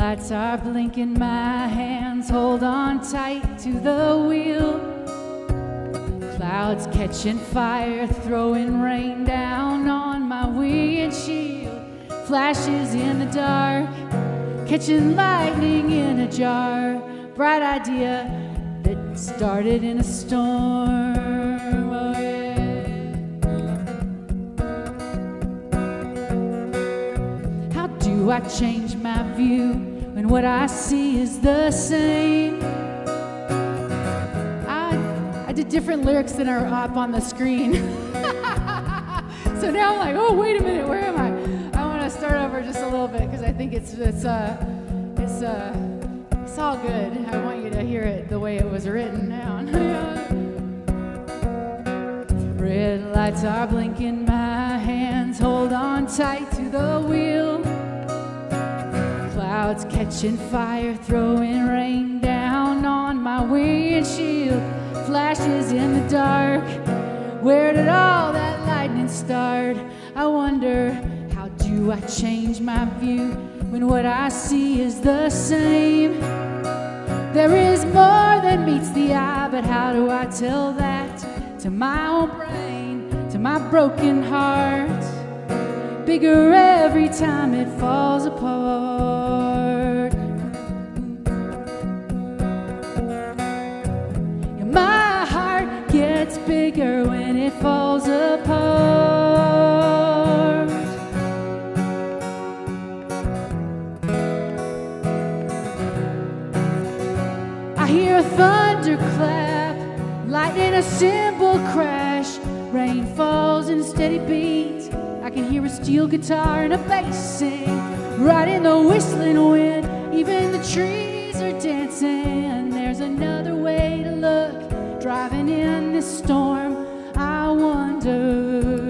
lights are blinking, my hands hold on tight to the wheel. Clouds catching fire, throwing rain down on my windshield. Flashes in the dark, catching lightning in a jar. Bright idea that started in a storm. Oh yeah. How do I change my view when what I see is the same? I did different lyrics than are up on the screen. So now I'm like, oh, wait a minute, where am I? I want to start over just a little bit because I think it's all good. I want you to hear it the way it was written down. Red lights are blinking, my hands hold on tight to the wheel. Clouds catching fire, throwing rain down on my windshield. Flashes in the dark, where did all that lightning start? I wonder, how do I change my view when what I see is the same? There is more than meets the eye, but how do I tell that to my own brain, to my broken heart? Bigger every time it falls apart. Yeah, my heart gets bigger when it falls apart. I hear a thunderclap, lightning, a cymbal crash. Rain falls in a steady beat. I can hear a steel guitar and a bass sing, right in the whistling wind. Even the trees are dancing. There's another way to look, driving in this storm. I wonder.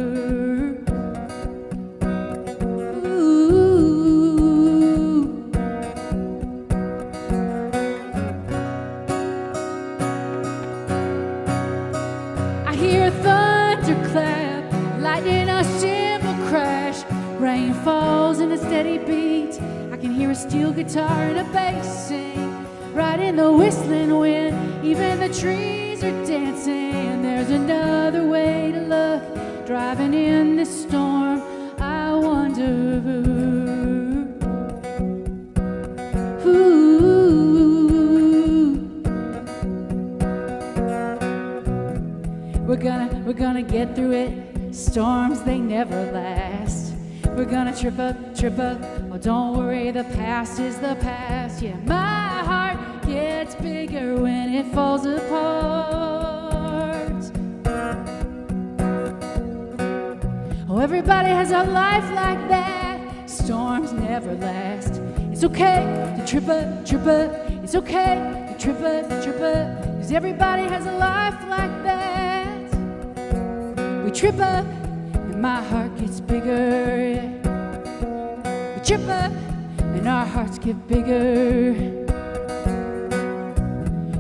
I hear thunderclap, lightning, a cymbal crash. Rain falls in a steady beat. I can hear a steel guitar and a bass sing, right in the whistling wind. Even the trees are dancing. There's another way to look, driving in this storm. I wonder. We're gonna get through it. Storms, they never last. We're gonna trip up. Oh, don't worry, the past is the past. Yeah, my heart gets bigger when it falls apart. Oh, everybody has a life like that. Storms never last. It's okay to trip up. It's okay to trip up. 'Cause everybody has a life like that. We trip up and my heart gets bigger. Yeah. We trip up and our hearts get bigger.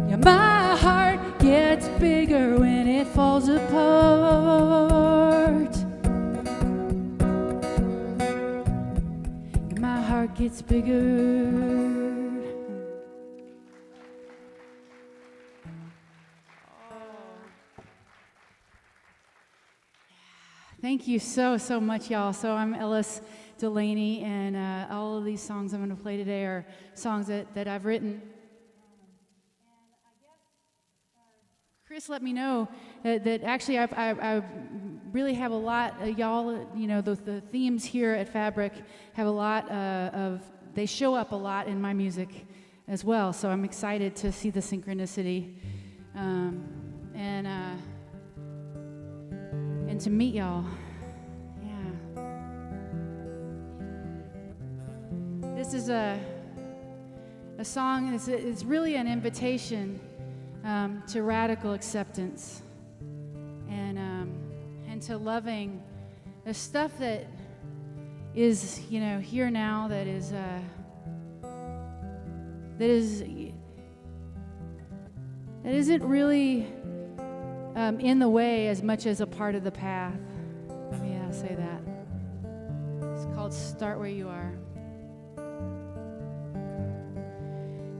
Yeah, my heart gets bigger when it falls apart. Yeah, my heart gets bigger. Thank you so much, y'all. So I'm Ellis Delaney, and all of these songs I'm going to play today are songs that I've written. Chris let me know that actually I really have a lot, y'all, you know, the themes here at Fabric have a lot they show up a lot in my music as well. So I'm excited to see the synchronicity and to meet y'all. Yeah. This is a song, it's really an invitation to radical acceptance and to loving the stuff that is, you know, here now, that isn't really in the way as much as a part of the path. Yeah, say that. It's called Start Where You Are.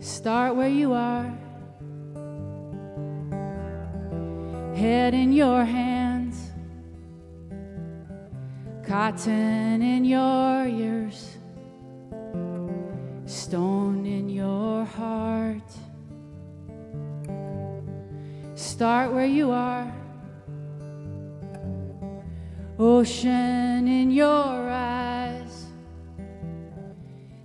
Start where you are. Head in your hands, cotton in your ears, stone in your heart. Start where you are. Ocean in your eyes,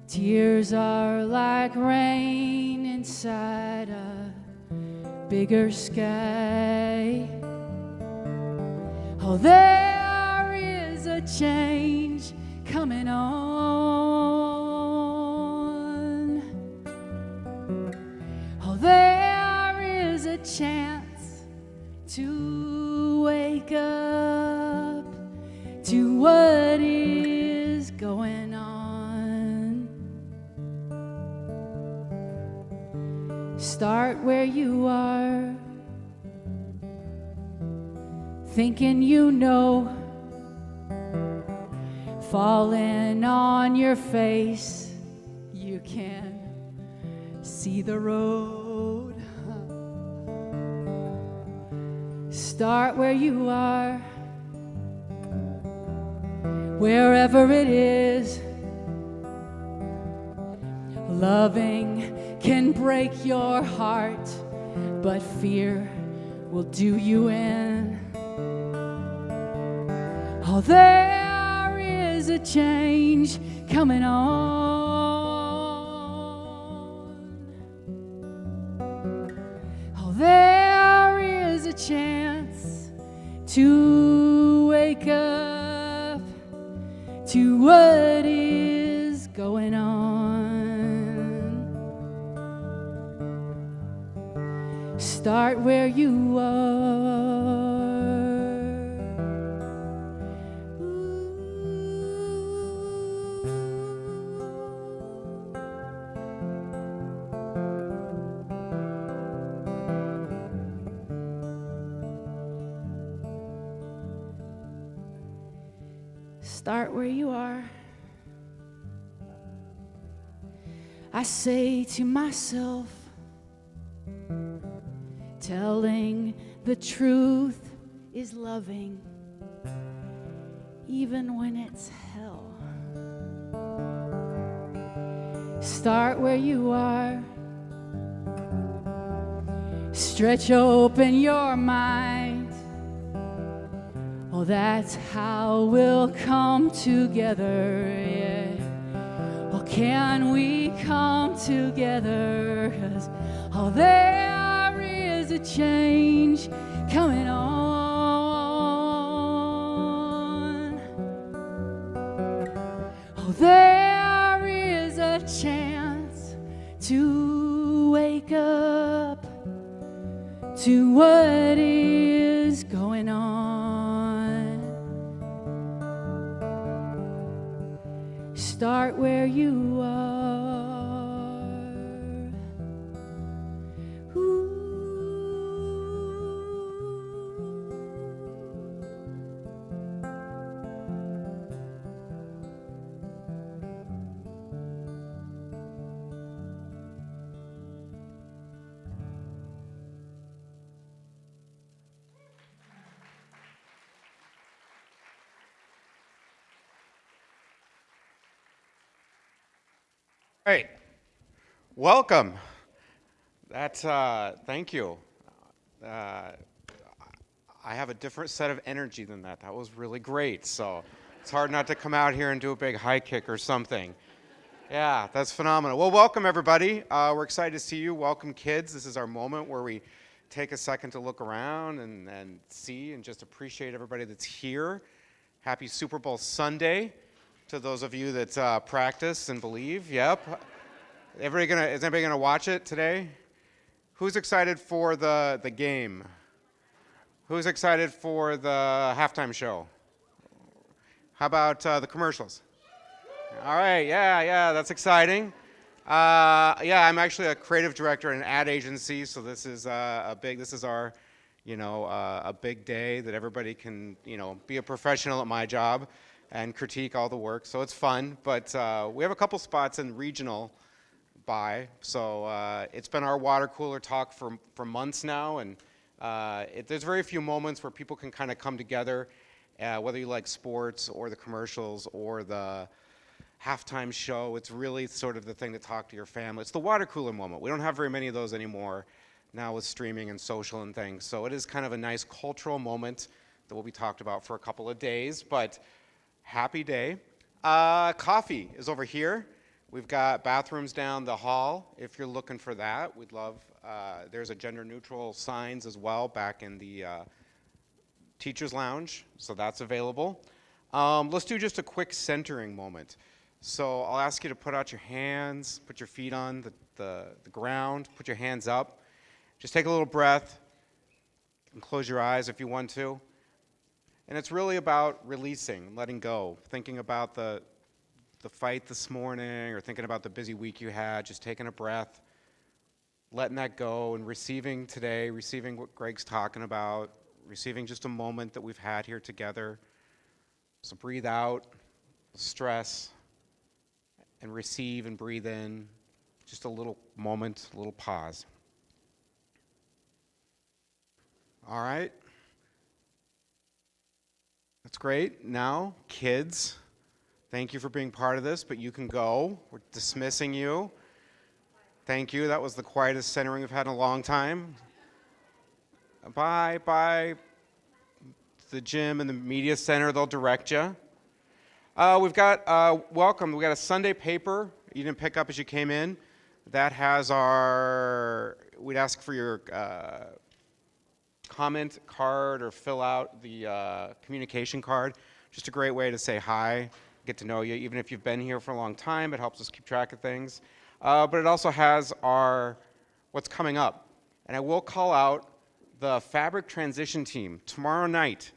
tears are like rain inside a bigger sky. Oh, there is a change coming on. Oh, there is a chance to wake up to what is going on. Start where you are, thinking you know, falling on your face, you can see the road. Start where you are, wherever it is. Loving can break your heart, but fear will do you in. Oh, there is a change coming on. Oh, there is a chance to wake up to what is going on. Start where you are. Start where you are. I say to myself, telling the truth is loving, even when it's hell. Start where you are. Stretch open your mind. Oh, that's how we'll come together, yeah. Oh, can we come together? 'Cause, oh, there is a change coming on. Oh, there is a chance to wake up to what is going on. Start where you are. Ooh. Great. Welcome. Thank you. I have a different set of energy than that. That was really great. So it's hard not to come out here and do a big high kick or something. Yeah, that's phenomenal. Well, welcome everybody. We're excited to see you. Welcome kids. This is our moment where we take a second to look around and see and just appreciate everybody that's here. Happy Super Bowl Sunday. To those of you that practice and believe, yep. Is anybody gonna watch it today? Who's excited for the game? Who's excited for the halftime show? How about the commercials? All right, yeah, that's exciting. Yeah, I'm actually a creative director in an ad agency, so this is our, a big day that everybody can, be a professional at my job and critique all the work, so it's fun. But we have a couple spots in regional, by. So it's been our water cooler talk for months now, and there's very few moments where people can kind of come together, whether you like sports or the commercials or the halftime show. It's really sort of the thing to talk to your family. It's the water cooler moment. We don't have very many of those anymore now with streaming and social and things. So it is kind of a nice cultural moment that will be talked about for a couple of days, but happy day. Coffee is over here. We've got bathrooms down the hall if you're looking for that. We'd love, there's a gender neutral signs as well back in the teacher's lounge, so that's available. Let's do just a quick centering moment. So I'll ask you to put out your hands, put your feet on the ground, put your hands up. Just take a little breath and close your eyes if you want to. And it's really about releasing, letting go, thinking about the fight this morning or thinking about the busy week you had, just taking a breath, letting that go and receiving today, receiving what Greg's talking about, receiving just a moment that we've had here together. So breathe out stress and receive and breathe in. Just a little moment, a little pause. All right. That's great. Now, kids, thank you for being part of this, but you can go. We're dismissing you. Thank you. That was the quietest centering we've had in a long time. Bye. The gym and the media center, they'll direct you. We've got, welcome, we've got a Sunday paper you didn't pick up as you came in. That has we'd ask for your comment card or fill out the communication card. Just a great way to say hi, get to know you. Even if you've been here for a long time, it helps us keep track of things. But it also has what's coming up. And I will call out the fabric transition team. Tomorrow night,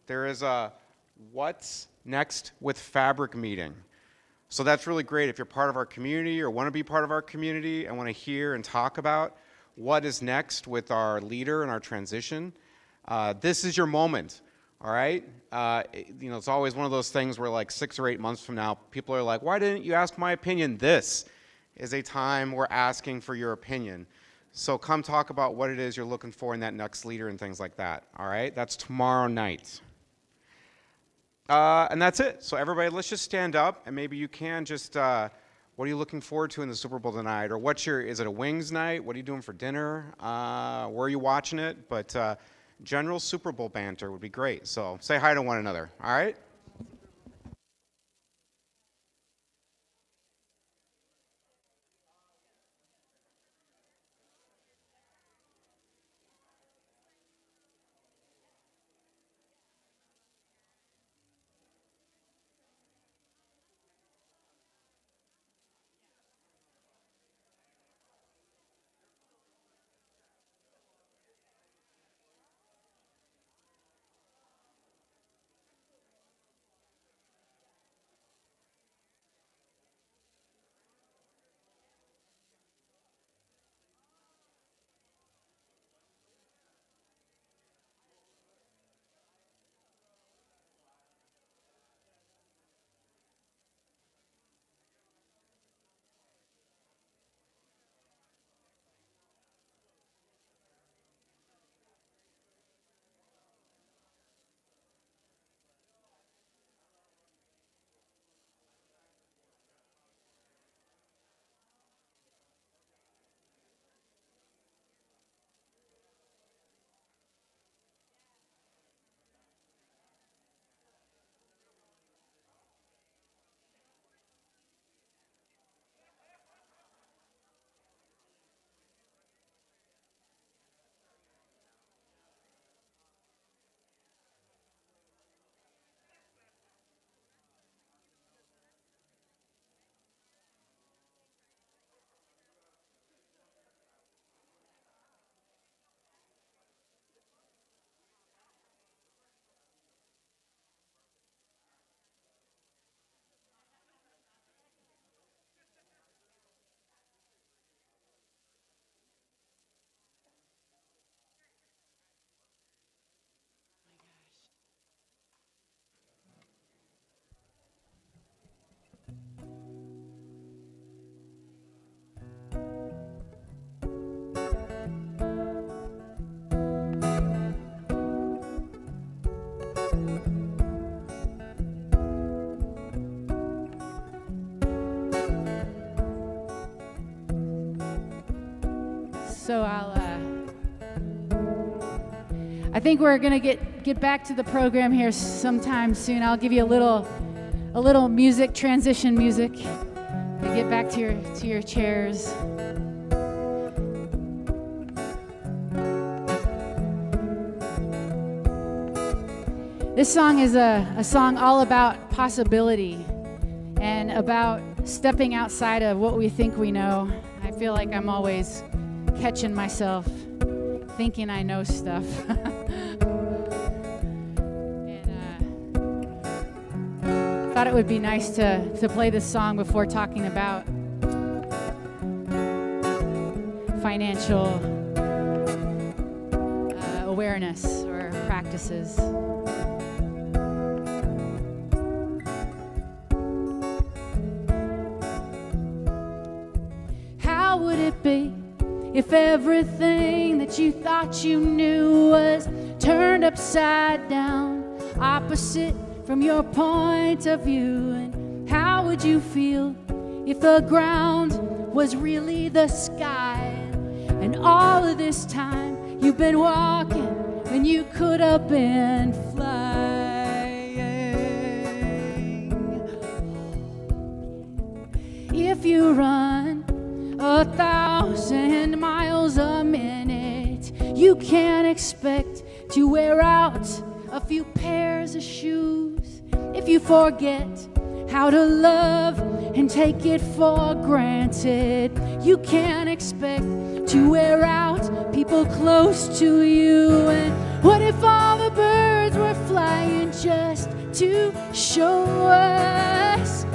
there is a What's Next with Fabric meeting. So that's really great if you're part of our community or want to be part of our community and want to hear and talk about what is next with our leader and our transition. This is your moment, all right? It's always one of those things where like 6 or 8 months from now, people are like, why didn't you ask my opinion? This is a time we're asking for your opinion. So come talk about what it is you're looking for in that next leader and things like that, all right? That's tomorrow night. And that's it. So everybody, let's just stand up, and maybe you can just, what are you looking forward to in the Super Bowl tonight? Or is it a wings night? What are you doing for dinner? Where are you watching it? But general Super Bowl banter would be great. So say hi to one another, all right? So I think we're gonna get back to the program here sometime soon. I'll give you a little music, transition music, to get back to your chairs. This song is a song all about possibility and about stepping outside of what we think we know. I feel like I'm always catching myself thinking I know stuff. And thought it would be nice to play this song before talking about financial awareness or practices. How would it be if everything that you thought you knew was turned upside down, opposite from your point of view? And how would you feel if the ground was really the sky? And all of this time you've been walking when you could have been flying. If you run 1,000 miles a minute, you can't expect to wear out a few pairs of shoes. If you forget how to love and take it for granted, you can't expect to wear out people close to you. And what if all the birds were flying just to show us,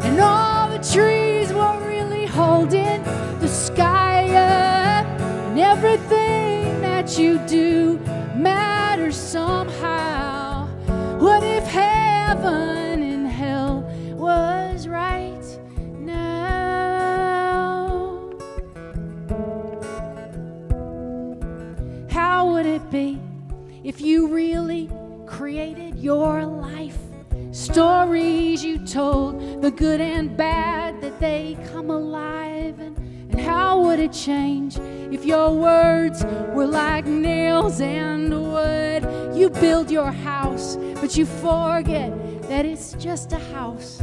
and all the trees were really holding the sky up, and everything that you do matters somehow? What if heaven and hell was right now? How would it be if you really created your life? Stories you told, the good and bad, that they come alive. And how would it change if your words were like nails and wood? You build your house, but you forget that it's just a house.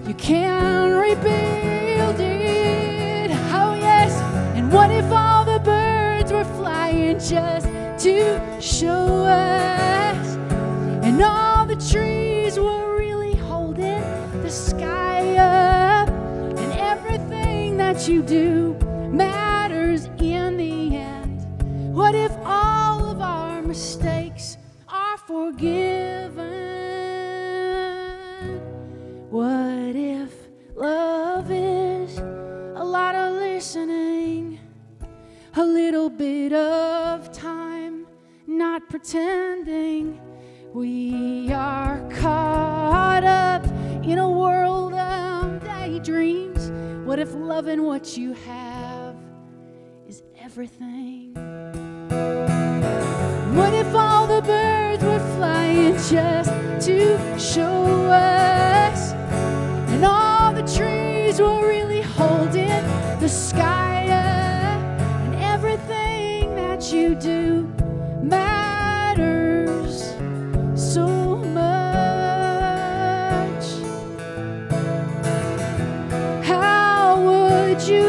You can rebuild it, oh yes. And what if all the birds were flying just to show us, and all the trees were really holding the sky up, and everything that you do matters in the end? What if all of our mistakes are forgiven? What if love is a lot of listening, a little bit of time, not pretending we are caught up in a world of daydreams? What if loving what you have is everything? What if all the birds were flying just to show us, and all the trees were really holding the sky up, and everything that you do matters so much? How would you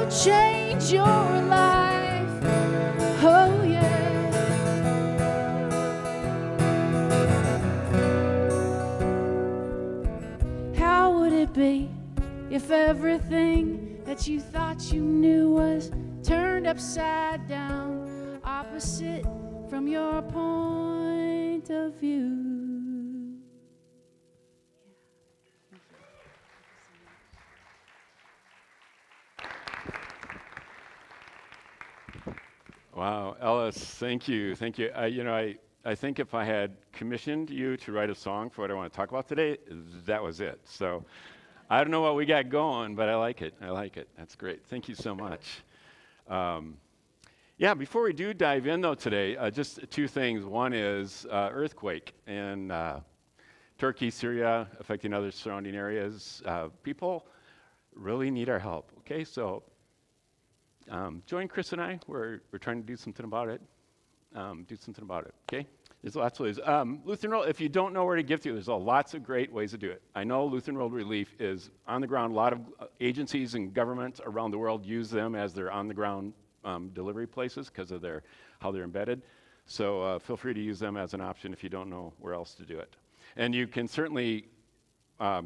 change your life? Oh yeah. How would it be if everything that you thought you knew was turned upside down, opposite from your point of view? Wow, Ellis, thank you. Thank you. I think if I had commissioned you to write a song for what I want to talk about today, that was it. So I don't know what we got going, but I like it. I like it. That's great. Thank you so much. Yeah, before we do dive in, though, today, just two things. One is earthquake in Turkey, Syria, affecting other surrounding areas. People really need our help. Okay, so join Chris and I. We're trying to do something about it. Okay? There's lots of ways. Lutheran World, if you don't know where to give to, there's lots of great ways to do it. I know Lutheran World Relief is on the ground. A lot of agencies and governments around the world use them as their on-the-ground delivery places because of how they're embedded. So feel free to use them as an option if you don't know where else to do it. And you can certainly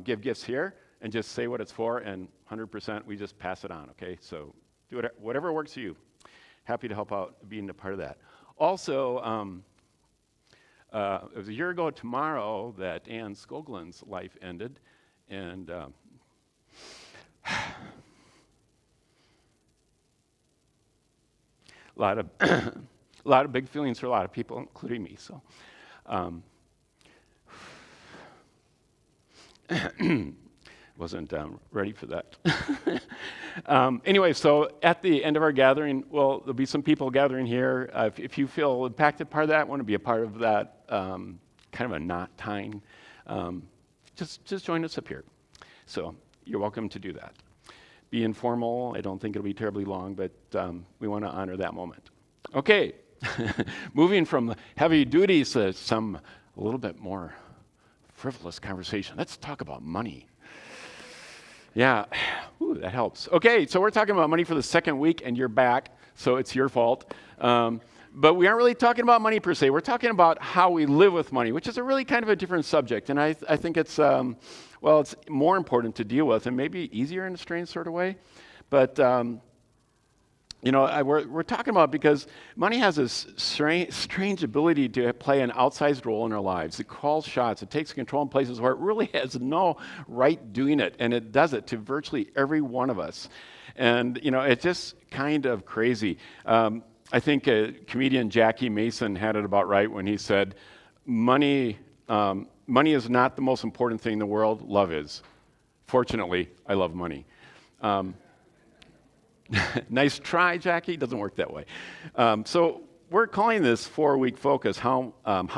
give gifts here and just say what it's for, and 100% we just pass it on, okay? So do whatever works for you. Happy to help out being a part of that. Also, it was a year ago tomorrow that Anne Skogland's life ended, and a lot of big feelings for a lot of people, including me. So, wasn't ready for that. Anyway, so at the end of our gathering, well, there'll be some people gathering here. If you feel impacted part of that, want to be a part of that kind of a knot tying, just join us up here. So you're welcome to do that. Be informal. I don't think it'll be terribly long, but we want to honor that moment. Okay, moving from heavy duties to a little bit more frivolous conversation. Let's talk about money. Yeah, ooh, that helps. Okay, so we're talking about money for the second week, and you're back, so it's your fault. But we aren't really talking about money per se. We're talking about how we live with money, which is a really kind of a different subject. And I think it's, it's more important to deal with and maybe easier in a strange sort of way. But, we're talking about because money has this strange ability to play an outsized role in our lives. It calls shots. It takes control in places where it really has no right doing it. And it does it to virtually every one of us. And, it's just kind of crazy. I think comedian Jackie Mason had it about right when he said, money is not the most important thing in the world. Love is. Fortunately, I love money. Nice try, Jackie. Doesn't work that way. So we're calling this 4-week focus, how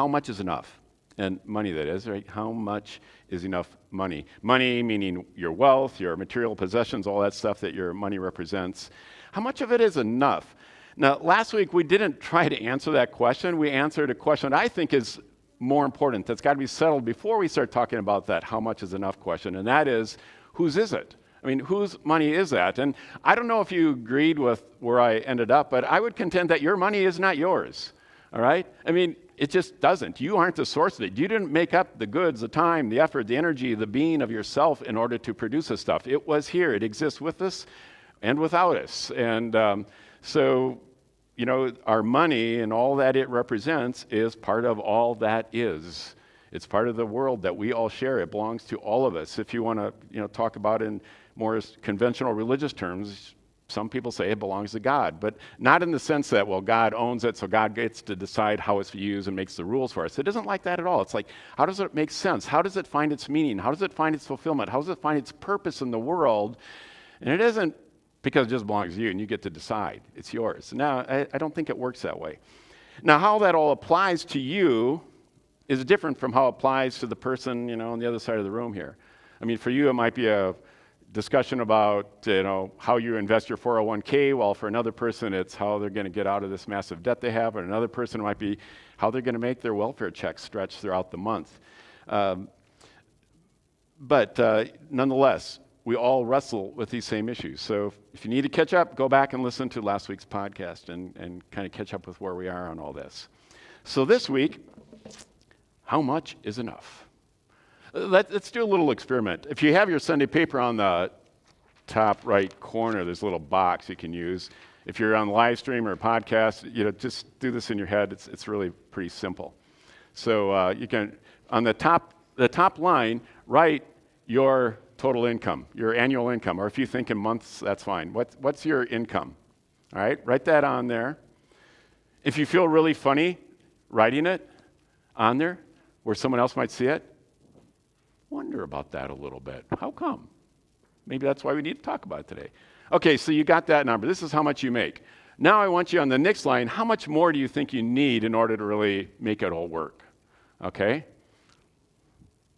much is enough? And money, that is, right? How much is enough money? Money meaning your wealth, your material possessions, all that stuff that your money represents. How much of it is enough? Now, last week we didn't try to answer that question. We answered a question I think is more important, that's got to be settled before we start talking about that how much is enough question, and that is, whose is it? I mean, whose money is that? And I don't know if you agreed with where I ended up, but I would contend that your money is not yours, all right? I mean, it just doesn't. You aren't the source of it. You didn't make up the goods, the time, the effort, the energy, the being of yourself in order to produce this stuff. It was here. It exists with us and without us. And our money and all that it represents is part of all that is. It's part of the world that we all share. It belongs to all of us. If you want to, talk about in more conventional religious terms, some people say it belongs to God, but not in the sense that, well, God owns it, so God gets to decide how it's used and makes the rules for us. It isn't like that at all. It's like, how does it make sense? How does it find its meaning? How does it find its fulfillment? How does it find its purpose in the world? And it isn't because it just belongs to you and you get to decide. It's yours. Now, I don't think it works that way. Now, how that all applies to you is different from how it applies to the person, on the other side of the room here. I mean, for you, it might be a discussion about, how you invest your 401k, while for another person, it's how they're going to get out of this massive debt they have, and another person might be how they're going to make their welfare checks stretch throughout the month. But nonetheless, we all wrestle with these same issues. So if you need to catch up, go back and listen to last week's podcast and kind of catch up with where we are on all this. So this week, how much is enough? Let's do a little experiment. If you have your Sunday paper on the top right corner, there's a little box you can use. If you're on live stream or a podcast, just do this in your head. It's really pretty simple. So you can, on the top line, write your total income, your annual income, or if you think in months, that's fine. What's your income? All right, write that on there. If you feel really funny writing it on there where someone else might see it, wonder about that a little bit. How come? Maybe that's why we need to talk about it today. Okay, so you got that number. This is how much you make. Now I want you on the next line, how much more do you think you need in order to really make it all work? Okay?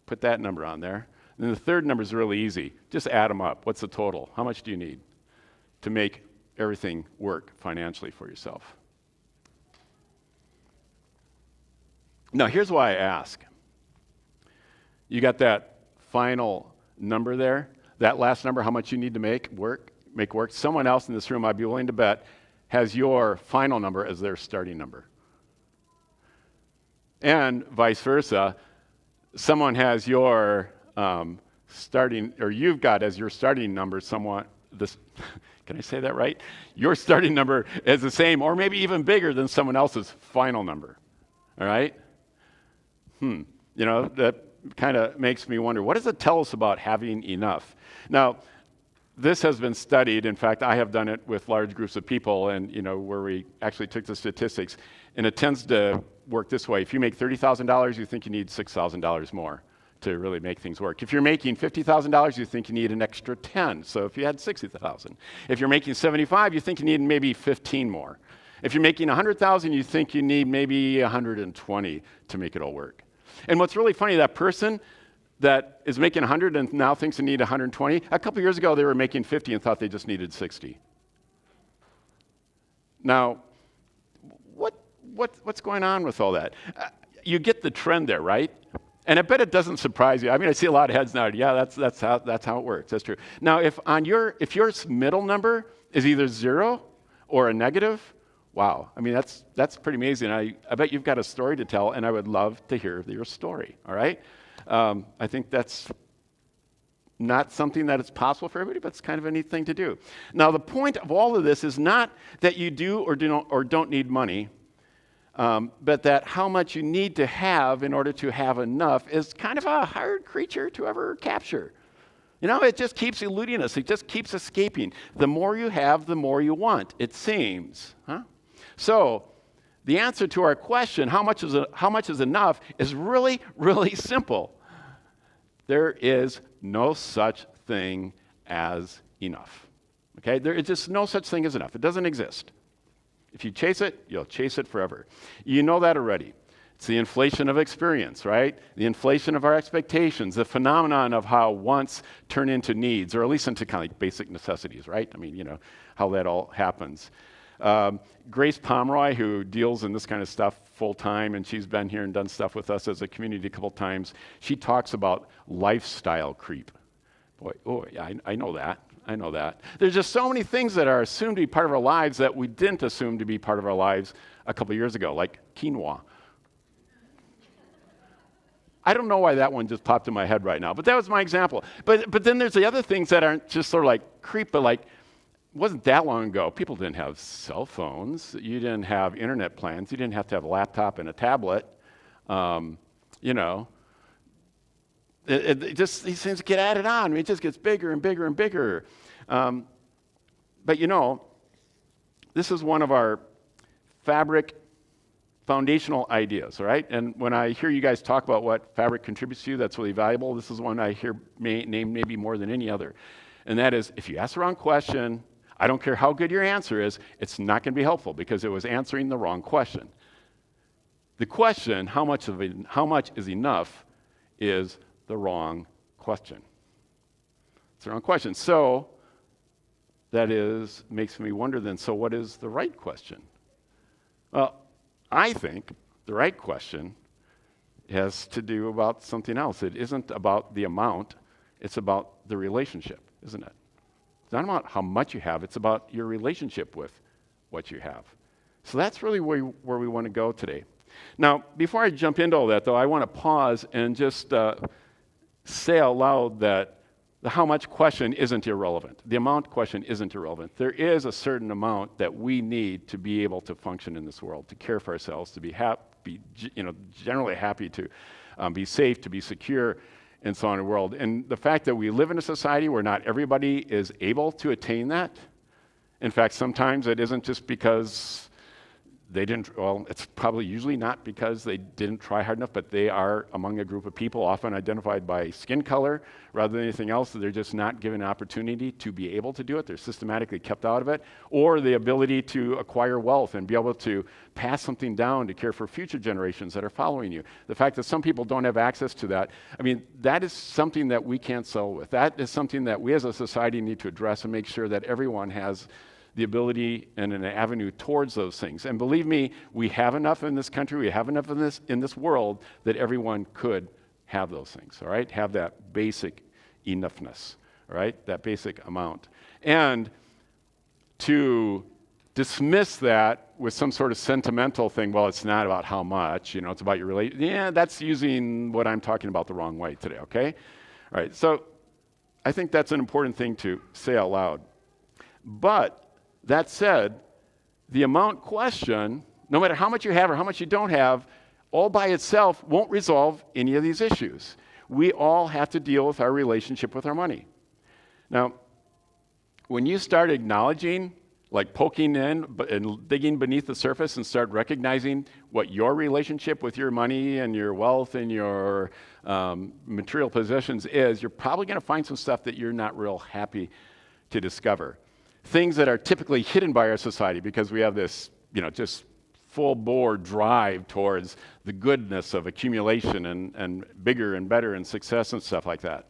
Put that number on there. And the third number is really easy. Just add them up. What's the total? How much do you need to make everything work financially for yourself? Now, here's why I ask. You got that final number there? That last number, how much you need to make work? Someone else in this room, I'd be willing to bet, has your final number as their starting number. And vice versa, someone has your starting, or you've got as your starting number somewhat, this, can I say that right? Your starting number is the same, or maybe even bigger than someone else's final number, all right? You know, that kind of makes me wonder, what does it tell us about having enough? Now, this has been studied. In fact, I have done it with large groups of people, and you know, where we actually took the statistics, and it tends to work this way. If you make $30,000, you think you need $6,000 more to really make things work. If you're making $50,000, you think you need an extra 10. So if you had 60,000. If you're making 75, you think you need maybe 15 more. If you're making 100,000, you think you need maybe 120 to make it all work. And what's really funny, that person that is making 100 and now thinks they need 120, a couple years ago they were making 50 and thought they just needed 60. Now, what's going on with all that? You get the trend there, right? And I bet it doesn't surprise you. I mean, I see a lot of heads now. Yeah, that's how it works. That's true. Now, if your middle number is either 0 or a negative, wow. I mean, that's pretty amazing. I bet you've got a story to tell, and I would love to hear your story, all right? I think that's not something that is possible for everybody, but it's kind of a neat thing to do. Now, the point of all of this is not that you do or don't need money, but that how much you need to have in order to have enough is kind of a hard creature to ever capture. You know, it just keeps eluding us. It just keeps escaping. The more you have, the more you want, it seems. Huh? So the answer to our question, how much is enough, is really, really simple. There is no such thing as enough. Okay? There is just no such thing as enough. It doesn't exist. If you chase it, you'll chase it forever. You know that already. It's the inflation of experience, right? The inflation of our expectations, the phenomenon of how wants turn into needs, or at least into kind of like basic necessities, right? I mean, you know, how that all happens. Grace Pomeroy, who deals in this kind of stuff full time, and she's been here and done stuff with us as a community a couple times, she talks about lifestyle creep. Boy, oh, yeah, I know that. I know that. There's just so many things that are assumed to be part of our lives that we didn't assume to be part of our lives a couple years ago, like quinoa. I don't know why that one just popped in my head right now, but that was my example. But then there's the other things that aren't just sort of like creep, but like, it wasn't that long ago. People didn't have cell phones. You didn't have internet plans. You didn't have to have a laptop and a tablet. You know, it just, these things get added on. I mean, it just gets bigger and bigger and bigger. But you know, this is one of our Fabric foundational ideas, all right? And when I hear you guys talk about what Fabric contributes to you, that's really valuable. This is one I hear named maybe more than any other. And that is, if you ask the wrong question, I don't care how good your answer is, it's not going to be helpful because it was answering the wrong question. The question, how much is enough, is the wrong question. It's the wrong question. So that makes me wonder then, so what is the right question? Well, I think the right question has to do about something else. It isn't about the amount, it's about the relationship, isn't it? It's not about how much you have, it's about your relationship with what you have. So that's really where we want to go today. Now, before I jump into all that, though, I want to pause and just say out loud that the how much question isn't irrelevant. The amount question isn't irrelevant. There is a certain amount that we need to be able to function in this world, to care for ourselves, to be happy, generally happy, to be safe, to be secure, and so on in the world. And the fact that we live in a society where not everybody is able to attain that, in fact, sometimes it isn't just because They didn't, well, it's probably usually not because they didn't try hard enough, but they are among a group of people often identified by skin color rather than anything else. They're just not given an opportunity to be able to do it. They're systematically kept out of it. Or the ability to acquire wealth and be able to pass something down to care for future generations that are following you. The fact that some people don't have access to that, I mean, that is something that we can't settle with. That is something that we as a society need to address and make sure that everyone has the ability and an avenue towards those things. And believe me, we have enough in this country, we have enough in this world that everyone could have those things, all right? Have that basic enoughness, all right? That basic amount. And to dismiss that with some sort of sentimental thing, well, it's not about how much, it's about your relation. Yeah, that's using what I'm talking about the wrong way today, okay? All right, so I think that's an important thing to say out loud. But that said, the amount question, no matter how much you have or how much you don't have, all by itself won't resolve any of these issues. We all have to deal with our relationship with our money. Now, when you start acknowledging, like poking in and digging beneath the surface and start recognizing what your relationship with your money and your wealth and your material possessions is, you're probably going to find some stuff that you're not real happy to discover. Things that are typically hidden by our society because we have this, just full-bore drive towards the goodness of accumulation and bigger and better and success and stuff like that.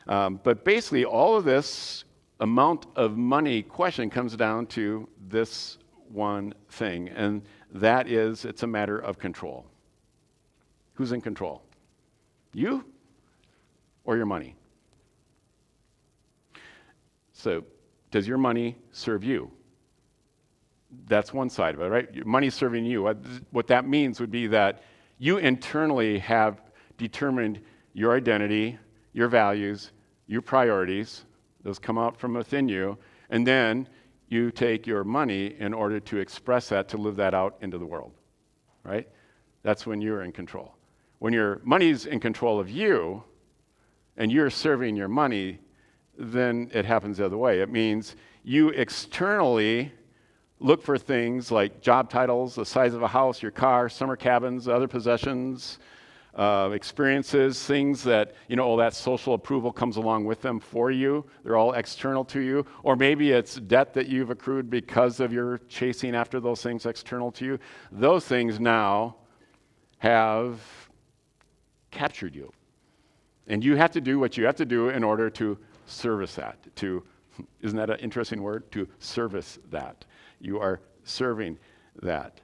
But basically, all of this amount of money question comes down to this one thing, and that is it's a matter of control. Who's in control? You or your money? So, does your money serve you? That's one side of it, right? Your money's serving you. What that means would be that you internally have determined your identity, your values, your priorities. Those come out from within you. And then you take your money in order to express that, to live that out into the world, right? That's when you're in control. When your money's in control of you and you're serving your money, then it happens the other way. It means you externally look for things like job titles, the size of a house, your car, summer cabins, other possessions, experiences, things that, all that social approval comes along with them for you. They're all external to you. Or maybe it's debt that you've accrued because of your chasing after those things external to you. Those things now have captured you. And you have to do what you have to do in order to service that. Isn't that an interesting word? To service that. You are serving that.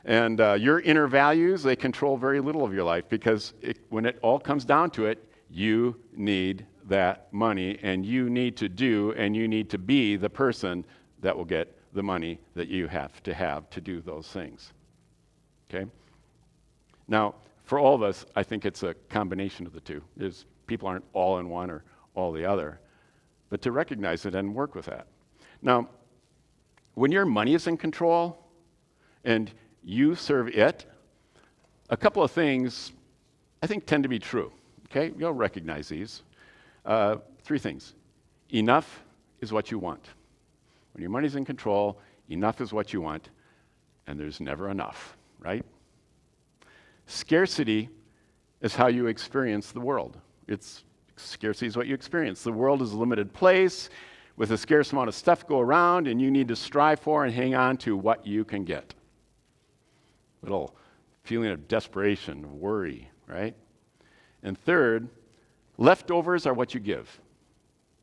And your inner values, they control very little of your life because when it all comes down to it, you need that money and you need to do and you need to be the person that will get the money that you have to do those things. Okay? Now, for all of us, I think it's a combination of the two. People aren't all in one or all the other, but to recognize it and work with that. Now, when your money is in control and you serve it, a couple of things I think tend to be true. Okay, you'll recognize these. 3 things. Enough is what you want. When your money's in control, enough is what you want, and there's never enough, right? Scarcity is how you experience the world. Scarcity is what you experience. The world is a limited place with a scarce amount of stuff go around, and you need to strive for and hang on to what you can get. Little feeling of desperation, worry, right? And third, leftovers are what you give.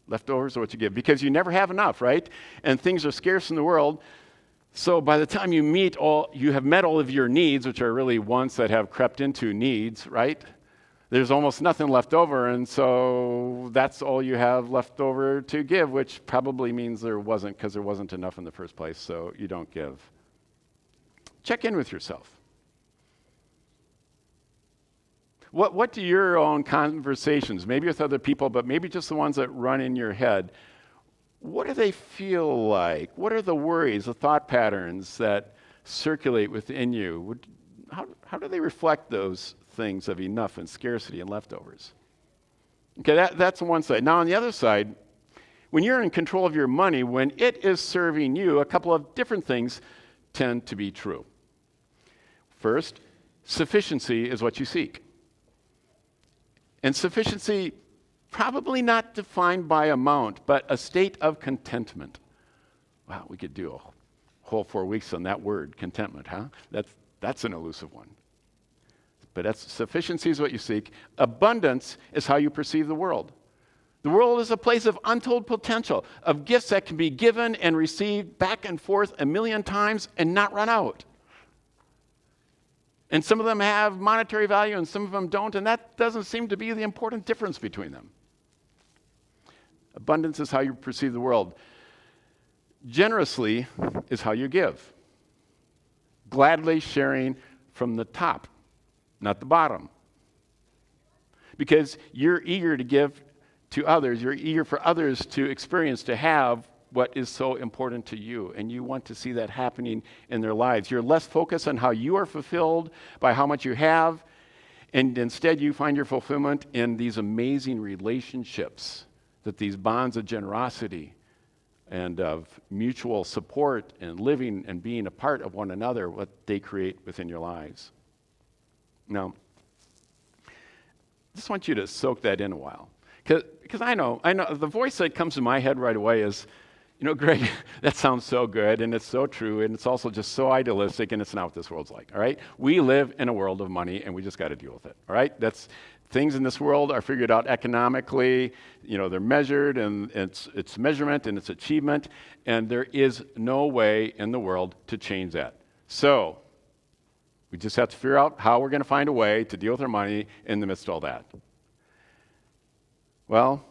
Leftovers are what you give because you never have enough, right? And things are scarce in the world. So by the time you have met all of your needs, which are really wants that have crept into needs, right? There's almost nothing left over, and so that's all you have left over to give, which probably means there wasn't, because there wasn't enough in the first place, so you don't give. Check in with yourself. What do your own conversations, maybe with other people, but maybe just the ones that run in your head, what do they feel like? What are the worries, the thought patterns that circulate within you? How do they reflect those things of enough and scarcity and leftovers? Okay, that's on one side. Now on the other side, when you're in control of your money, when it is serving you, a couple of different things tend to be true. First, sufficiency is what you seek. And sufficiency, probably not defined by amount, but a state of contentment. Wow, we could do a whole 4 weeks on that word, contentment, huh? That's an elusive one. But sufficiency is what you seek. Abundance is how you perceive the world. The world is a place of untold potential, of gifts that can be given and received back and forth a million times and not run out. And some of them have monetary value and some of them don't, and that doesn't seem to be the important difference between them. Abundance is how you perceive the world. Generously is how you give. Gladly sharing from the top, not the bottom. Because you're eager to give to others, you're eager for others to experience, to have what is so important to you, and you want to see that happening in their lives. You're less focused on how you are fulfilled by how much you have, and instead you find your fulfillment in these amazing relationships, that these bonds of generosity and of mutual support and living and being a part of one another, what they create within your lives. Now, I just want you to soak that in a while. Because I know, the voice that comes to my head right away is, Greg, that sounds so good, and it's so true, and it's also just so idealistic, and it's not what this world's like, all right? We live in a world of money, and we just got to deal with it, all right? Things in this world are figured out economically, they're measured, and it's measurement and it's achievement, and there is no way in the world to change that. So, we just have to figure out how we're going to find a way to deal with our money in the midst of all that. Well,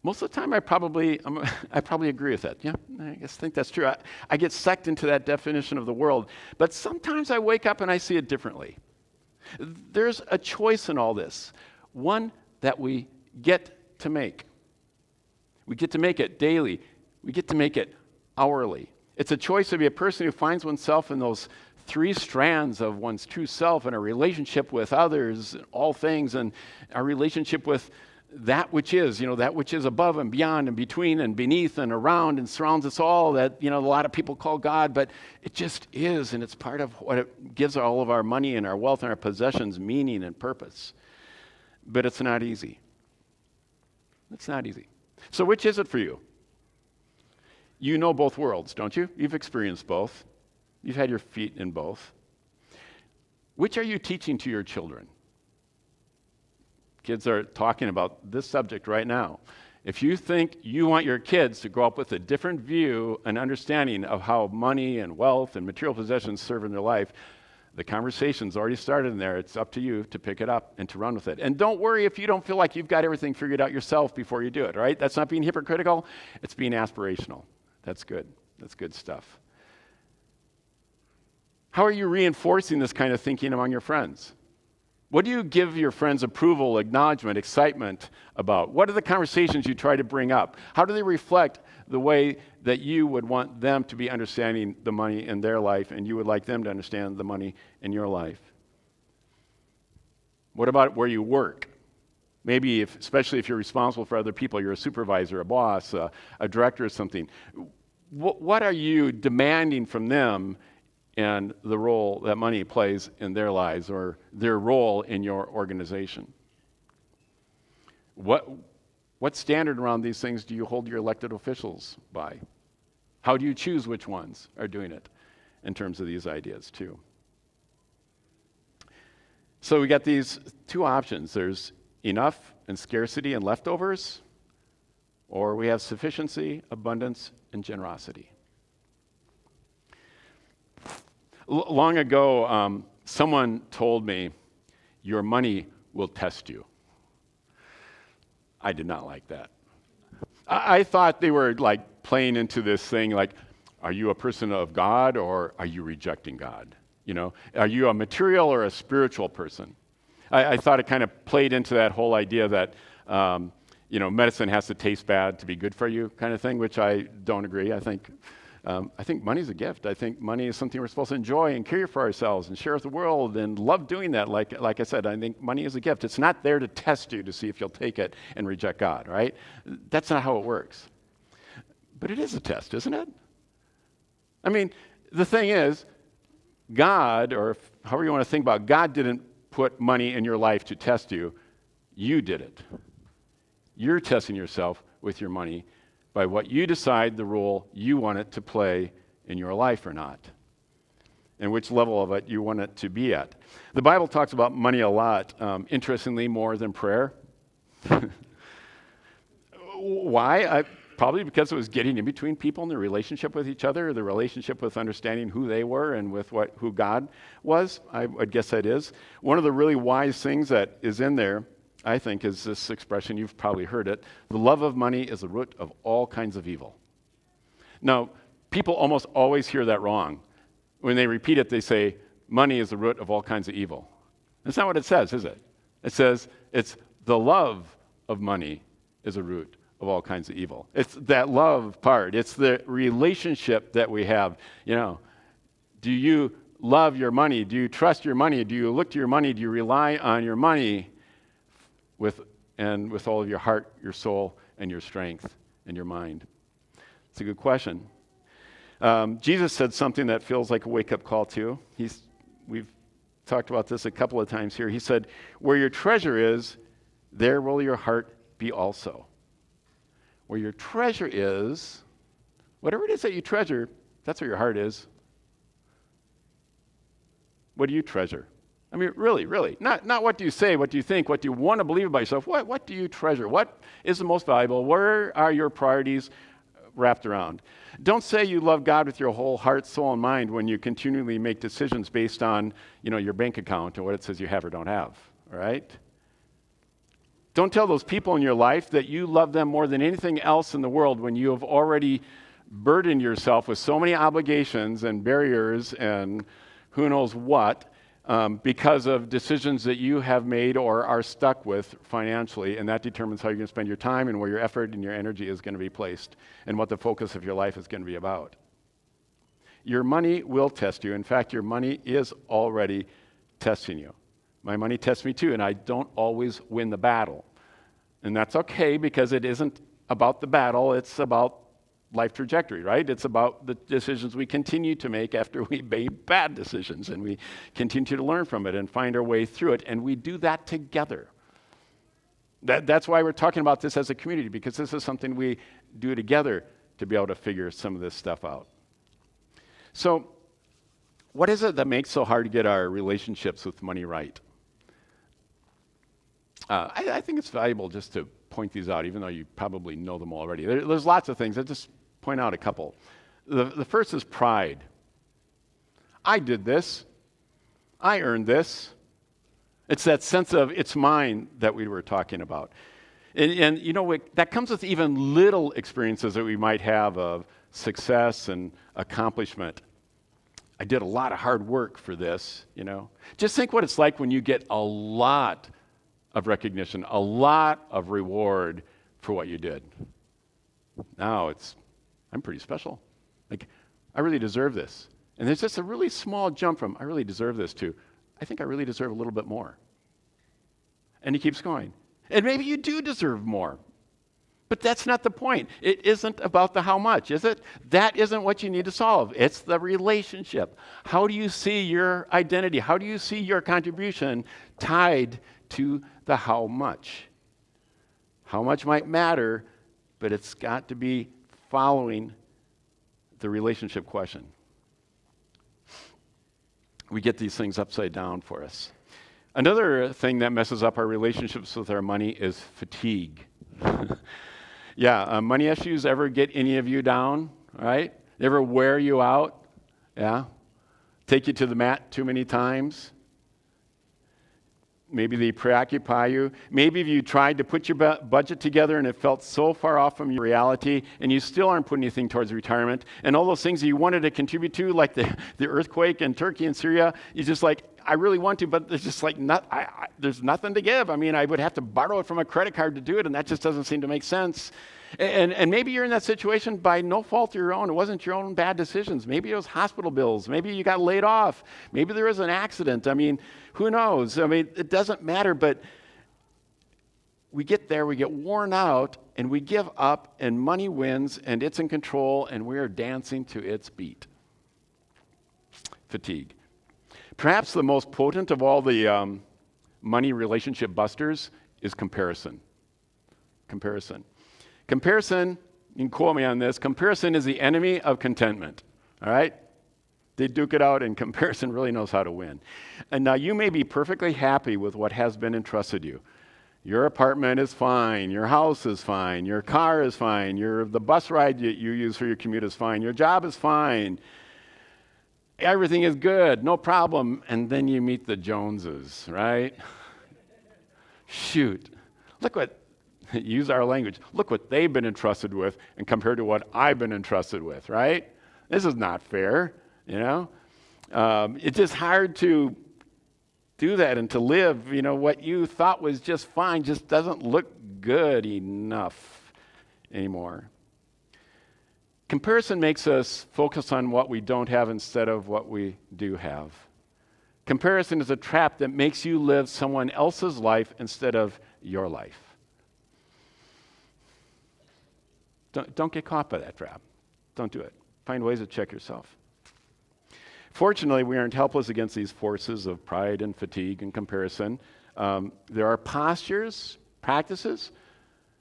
most of the time I probably agree with that. Yeah, I think that's true. I get sucked into that definition of the world. But sometimes I wake up and I see it differently. There's a choice in all this, one that we get to make. We get to make it daily. We get to make it hourly. It's a choice to be a person who finds oneself in those 3 strands of one's true self and a relationship with others, all things, and our relationship with that which is, that which is above and beyond and between and beneath and around and surrounds us all, that, a lot of people call God, but it just is, and it's part of what it gives all of our money and our wealth and our possessions meaning and purpose. But it's not easy. It's not easy. So which is it for you? You know both worlds, don't you? You've experienced both. You've had your feet in both. Which are you teaching to your children? Kids are talking about this subject right now. If you think you want your kids to grow up with a different view and understanding of how money and wealth and material possessions serve in their life, the conversation's already started in there. It's up to you to pick it up and to run with it. And don't worry if you don't feel like you've got everything figured out yourself before you do it, right? That's not being hypocritical. It's being aspirational. That's good. That's good stuff. How are you reinforcing this kind of thinking among your friends? What do you give your friends approval, acknowledgement, excitement about? What are the conversations you try to bring up? How do they reflect the way that you would want them to be understanding the money in their life and you would like them to understand the money in your life? What about where you work? Maybe, especially if you're responsible for other people, you're a supervisor, a boss, a director or something. What are you demanding from them and the role that money plays in their lives or their role in your organization? What standard around these things do you hold your elected officials by? How do you choose which ones are doing it in terms of these ideas too? So we got these 2 options. There's enough and scarcity and leftovers, or we have sufficiency, abundance, and generosity. Long ago, someone told me, your money will test you. I did not like that. I thought they were like playing into this thing like, are you a person of God or are you rejecting God? Are you a material or a spiritual person? I thought it kind of played into that whole idea that, medicine has to taste bad to be good for you kind of thing, which I don't agree. I think money's a gift. I think money is something we're supposed to enjoy and care for ourselves and share with the world and love doing that. Like I said, I think money is a gift. It's not there to test you to see if you'll take it and reject God, right? That's not how it works. But it is a test, isn't it? I mean, the thing is, God, or however you want to think about it, God didn't put money in your life to test you. You did it. You're testing yourself with your money by what you decide the role you want it to play in your life or not, and which level of it you want it to be at. The Bible talks about money a lot, interestingly, more than prayer. Why? Probably because it was getting in between people and their relationship with each other, the relationship with understanding who they were and with who God was. I would guess that is. One of the really wise things that is in there, I think, is this expression. You've probably heard it. The love of money is the root of all kinds of evil. Now, people almost always hear that wrong. When they repeat it, they say, money is the root of all kinds of evil. That's not what it says, is it? It says it's the love of money is a root of all kinds of evil. It's that love part. It's the relationship that we have. You know, do you love your money? Do you trust your money? Do you look to your money? Do you rely on your money with all of your heart, your soul, and your strength and your mind? It's a good question. Jesus said something that feels like a wake-up call too. We've talked about this a couple of times here. He said, where your treasure is, there will your heart be also. Where your treasure is, whatever it is that you treasure, that's where your heart is. What do you treasure? I mean, really. Not what do you say, what do you think, what do you want to believe about yourself. What do you treasure? What is the most valuable? Where are your priorities wrapped around? Don't say you love God with your whole heart, soul, and mind when you continually make decisions based on, your bank account and what it says you have or don't have, all right? Don't tell those people in your life that you love them more than anything else in the world when you have already burdened yourself with so many obligations and barriers and who knows what because of decisions that you have made or are stuck with financially, and that determines how you're going to spend your time and where your effort and your energy is going to be placed and what the focus of your life is going to be about. Your money will test you. In fact, your money is already testing you. My money tests me too, and I don't always win the battle. And that's okay, because it isn't about the battle, it's about life trajectory, right? It's about the decisions we continue to make after we made bad decisions, and we continue to learn from it and find our way through it, and we do that together. That's why we're talking about this as a community, because this is something we do together to be able to figure some of this stuff out. So, what is it that makes it so hard to get our relationships with money right? I think it's valuable just to point these out, even though you probably know them already. There's lots of things. I'll just point out a couple. The first is pride. I did this. I earned this. It's that sense of it's mine that we were talking about. And that comes with even little experiences that we might have of success and accomplishment. I did a lot of hard work for this, Just think what it's like when you get a lot of recognition, a lot of reward for what you did. Now I'm pretty special. Like, I really deserve this. And there's just a really small jump from, I really deserve this to, I think I really deserve a little bit more. And he keeps going. And maybe you do deserve more. But that's not the point. It isn't about the how much, is it? That isn't what you need to solve. It's the relationship. How do you see your identity? How do you see your contribution tied to the how much? How much might matter, but it's got to be following the relationship question. We get these things upside down for us. Another thing that messes up our relationships with our money is fatigue. Money issues ever get any of you down, right? They ever wear you out? Yeah? Take you to the mat too many times? Maybe they preoccupy you. Maybe you tried to put your budget together and it felt so far off from your reality, and you still aren't putting anything towards retirement. And all those things that you wanted to contribute to, like the earthquake in Turkey and Syria, you're just like, I really want to, but there's just like there's nothing to give. I mean, I would have to borrow it from a credit card to do it, and that just doesn't seem to make sense. And maybe you're in that situation by no fault of your own. It wasn't your own bad decisions. Maybe it was hospital bills. Maybe you got laid off. Maybe there was an accident. I mean, who knows? I mean, it doesn't matter, but we get there, we get worn out, and we give up, and money wins, and it's in control, and we are dancing to its beat. fatigue. Perhaps the most potent of all the money relationship busters is comparison. Comparison. Comparison, you can quote me on this, comparison is the enemy of contentment, all right? They duke it out, and comparison really knows how to win. And now you may be perfectly happy with what has been entrusted you. Your apartment is fine, your house is fine, your car is fine, the bus ride you use for your commute is fine, your job is fine, everything is good, no problem. And then you meet the Joneses, right? Shoot, look what, use our language, look what they've been entrusted with and compared to what I've been entrusted with, right? This is not fair, you know? It's just hard to do that and to live, what you thought was just fine just doesn't look good enough anymore. Comparison makes us focus on what we don't have instead of what we do have. Comparison is a trap that makes you live someone else's life instead of your life. Don't get caught by that trap. Don't do it. Find ways to check yourself. Fortunately, we aren't helpless against these forces of pride and fatigue and comparison. There are postures, practices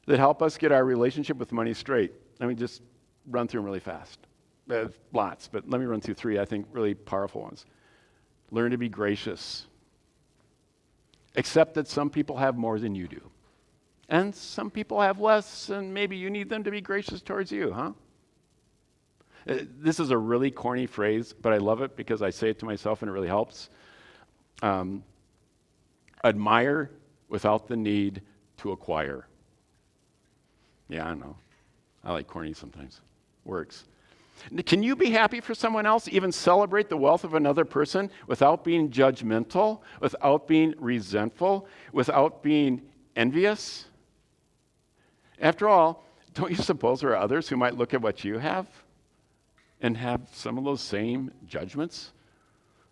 that help us get our relationship with money straight. Let me just run through them really fast. Lots, but let me run through 3, I think, really powerful ones. Learn to be gracious. Accept that some people have more than you do. And some people have less, and maybe you need them to be gracious towards you, huh? This is a really corny phrase, but I love it because I say it to myself and it really helps. Admire without the need to acquire. Yeah, I know. I like corny sometimes. Works. Can you be happy for someone else, even celebrate the wealth of another person without being judgmental, without being resentful, without being envious? After all, don't you suppose there are others who might look at what you have and have some of those same judgments?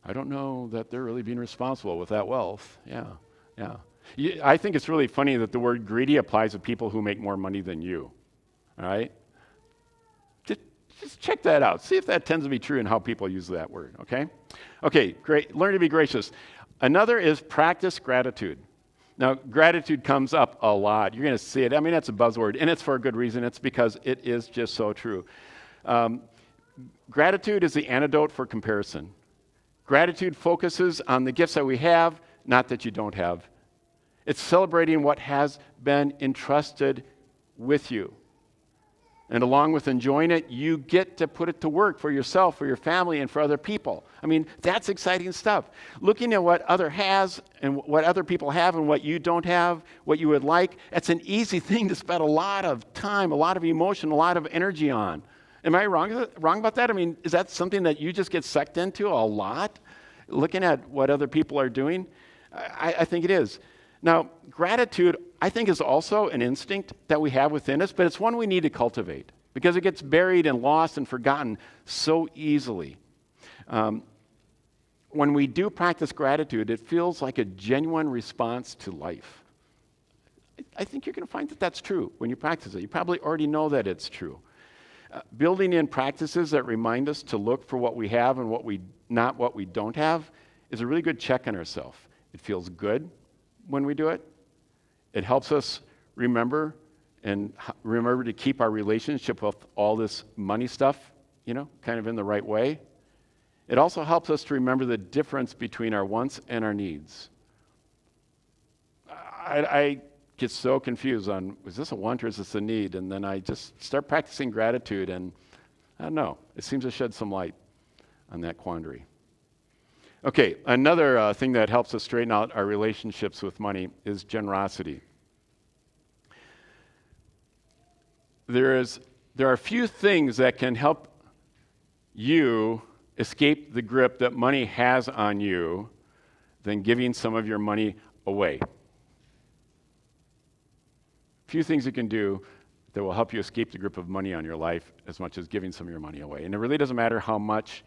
I don't know that they're really being responsible with that wealth. Yeah. I think it's really funny that the word greedy applies to people who make more money than you. All right? Just check that out. See if that tends to be true in how people use that word, okay? Okay, great. Learn to be gracious. Another is practice gratitude. Now, gratitude comes up a lot. You're going to see it. I mean, that's a buzzword, and it's for a good reason. It's because it is just so true. Gratitude is the antidote for comparison. Gratitude focuses on the gifts that we have, not that you don't have. It's celebrating what has been entrusted with you. And along with enjoying it, you get to put it to work for yourself, for your family, and for other people. I mean, that's exciting stuff. Looking at what other has and what other people have and what you don't have, what you would like, it's an easy thing to spend a lot of time, a lot of emotion, a lot of energy on. Am I wrong about that? I mean, is that something that you just get sucked into a lot? Looking at what other people are doing? I think it is. Now, gratitude, I think, is also an instinct that we have within us, but it's one we need to cultivate because it gets buried and lost and forgotten so easily. When we do practice gratitude, it feels like a genuine response to life. I think you're going to find that that's true when you practice it. You probably already know that it's true. Building in practices that remind us to look for what we have and not what we don't have is a really good check on ourselves. It feels good when we do it. It helps us remember to keep our relationship with all this money stuff, kind of in the right way. It also helps us to remember the difference between our wants and our needs. I get so confused on, is this a want or is this a need? And then I just start practicing gratitude, and I don't know, it seems to shed some light on that quandary. Okay, another thing that helps us straighten out our relationships with money is generosity. There are few things that can help you escape the grip that money has on you than giving some of your money away. Few things you can do that will help you escape the grip of money on your life as much as giving some of your money away. And it really doesn't matter how much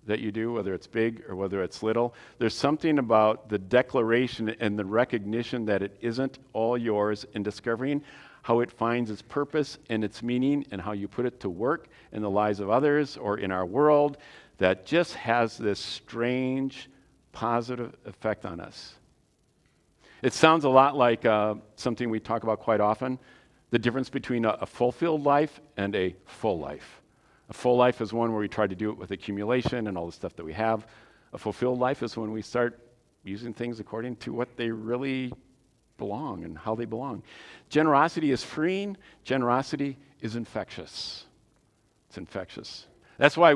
that you do, whether it's big or whether it's little. There's something about the declaration and the recognition that it isn't all yours, and discovering how it finds its purpose and its meaning and how you put it to work in the lives of others or in our world. that just has this strange positive effect on us. It sounds a lot like something we talk about quite often, the difference between a fulfilled life and a full life. A full life is one where we try to do it with accumulation and all the stuff that we have. A fulfilled life is when we start using things according to what they really belong and how they belong. Generosity is freeing. Generosity is infectious. It's infectious. That's why